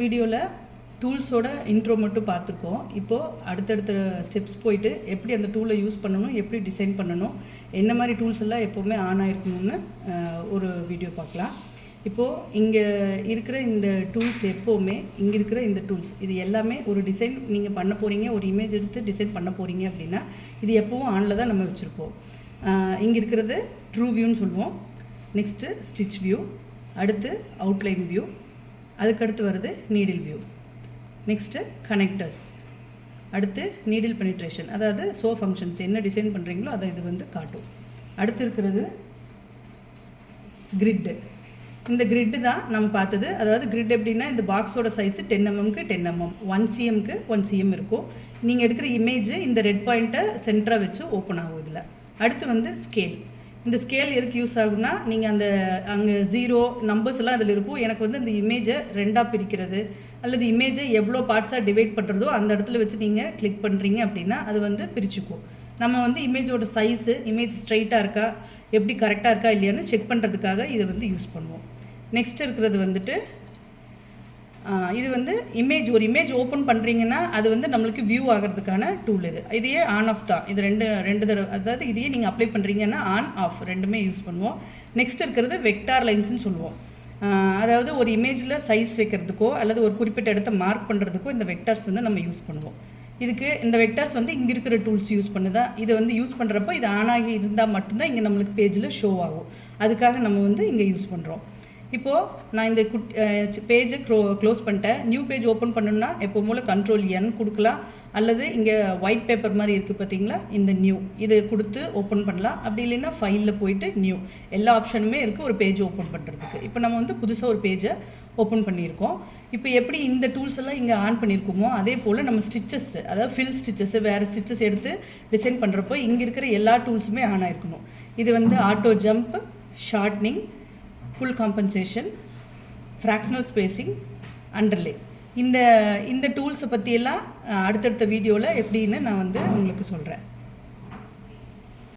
வீடியோவில் டூல்ஸோட இன்ட்ரோ மட்டும் பார்த்துருக்கோம். இப்போது அடுத்தடுத்த ஸ்டெப்ஸ் போயிட்டு எப்படி அந்த டூலை யூஸ் பண்ணணும், எப்படி டிசைன் பண்ணணும், என்ன மாதிரி டூல்ஸ் எல்லாம் எப்போவுமே ஆன் ஆகிருக்கணும்னு ஒரு வீடியோ பார்க்கலாம். இப்போது இங்கே இருக்கிற இந்த டூல்ஸ் எப்போவுமே இங்கே இருக்கிற இந்த டூல்ஸ் இது எல்லாமே ஒரு டிசைன் நீங்கள் பண்ண போகிறீங்க, ஒரு இமேஜ் எடுத்து டிசைன் பண்ண போகிறீங்க அப்படின்னா இது எப்போவும் ஆனில் தான் நம்ம வச்சுருப்போம். இங்கே இருக்கிறது ட்ரூ வியூன்னு சொல்லுவோம். நெக்ஸ்ட்டு ஸ்டிச் வியூ, அடுத்து அவுட்லைன் வியூ, அதுக்கடுத்து வருது நீடில் வியூ, நெக்ஸ்ட்டு கனெக்டர்ஸ், அடுத்து நீடில் பெனிட்ரேஷன், அதாவது ஷோ ஃபங்க்ஷன்ஸ் என்ன டிசைன் பண்ணுறீங்களோ அதை இது வந்து காட்டும். அடுத்து இருக்கிறது கிரிட்டு. இந்த கிரிட்டு தான் நம்ம பார்த்தது. அதாவது கிரிட் எப்படின்னா இந்த பாக்ஸோட size 10 mm 10 mm, 1 cm 1 cm இருக்கும். நீங்கள் எடுக்கிற இமேஜ் இந்த ரெட் பாயிண்ட்டை சென்டராக வச்சு ஓப்பன் ஆகும். இதில் அடுத்து வந்து ஸ்கேல். இந்த ஸ்கேல் எதுக்கு யூஸ் ஆகும்னா நீங்கள் அந்த அங்கே 0 நம்பர்ஸ் எல்லாம் அதில் இருக்கும். எனக்கு வந்து அந்த இமேஜை ரெண்டாக பிரிக்கிறது அல்லது இமேஜை எவ்வளோ பார்ட்ஸாக டிவைட் பண்ணுறதோ அந்த இடத்துல வச்சு நீங்கள் கிளிக் பண்ணுறீங்க அப்படின்னா அது வந்து பிரிச்சுக்கும். நம்ம வந்து இமேஜோட சைஸு, இமேஜ் ஸ்ட்ரைட்டாக இருக்கா, எப்படி கரெக்டாக இருக்கா இல்லையான்னு செக் பண்ணுறதுக்காக இதை வந்து யூஸ் பண்ணுவோம். நெக்ஸ்ட் இருக்கிறது வந்துட்டு இது வந்து ஒரு இமேஜ் ஓப்பன் பண்ணுறீங்கன்னா அது வந்து நம்மளுக்கு வியூ ஆகிறதுக்கான டூல். இதையே ஆன் ஆஃப் தான். இது ரெண்டு தடவை, அதாவது இதையே நீங்கள் அப்ளை பண்ணுறீங்கன்னா ஆன் ஆஃப் ரெண்டுமே யூஸ் பண்ணுவோம். நெக்ஸ்ட் இருக்கிறது வெக்டார் லைன்ஸ்னு சொல்லுவோம். அதாவது ஒரு இமேஜில் சைஸ் வைக்கிறதுக்கோ அல்லது ஒரு குறிப்பிட்ட இடத்த மார்க் பண்ணுறதுக்கோ இந்த வெக்டார்ஸ் வந்து நம்ம யூஸ் பண்ணுவோம். இதுக்கு இந்த வெக்டார்ஸ் வந்து இங்கே இருக்கிற டூல்ஸ் யூஸ் பண்ணுதான். இதை வந்து யூஸ் பண்ணுறப்போ இது ஆன் ஆகி இருந்தால் மட்டும்தான் இங்கே நம்மளுக்கு பேஜில் ஷோ ஆகும். அதுக்காக நம்ம வந்து இங்கே யூஸ் பண்ணுறோம். இப்போது நான் இந்த பேஜை க்ளோஸ் பண்ணிட்டேன். நியூ பேஜ் ஓப்பன் பண்ணணுன்னா எப்போ போல் Ctrl+N கொடுக்கலாம், அல்லது இங்கே ஒயிட் பேப்பர் மாதிரி இருக்குது பார்த்தீங்களா, இந்த நியூ இது கொடுத்து ஓப்பன் பண்ணலாம். அப்படி இல்லைன்னா ஃபைலில் போயிட்டு நியூ, எல்லா ஆப்ஷனுமே இருக்குது ஒரு பேஜ் ஓப்பன் பண்ணுறதுக்கு. இப்போ நம்ம வந்து புதுசாக ஒரு பேஜை ஓப்பன் பண்ணியிருக்கோம். இப்போ எப்படி இந்த டூல்ஸ் எல்லாம் இங்கே ஆன் பண்ணியிருக்கோமோ அதே போல் நம்ம ஸ்டிச்சஸ், அதாவது ஃபில் ஸ்டிச்சஸ், வேறு ஸ்டிச்சஸ் எடுத்து டிசைன் பண்ணுறப்போ இங்கே இருக்கிற எல்லா டூல்ஸுமே ஆன் ஆகிருக்கணும். இது வந்து auto jump, shortening, pull compensation, fractional spacing, underlay. இந்த டூல்ஸை பற்றியெல்லாம் அடுத்தடுத்த வீடியோவில் எப்படின்னு நான் வந்து உங்களுக்கு சொல்கிறேன்.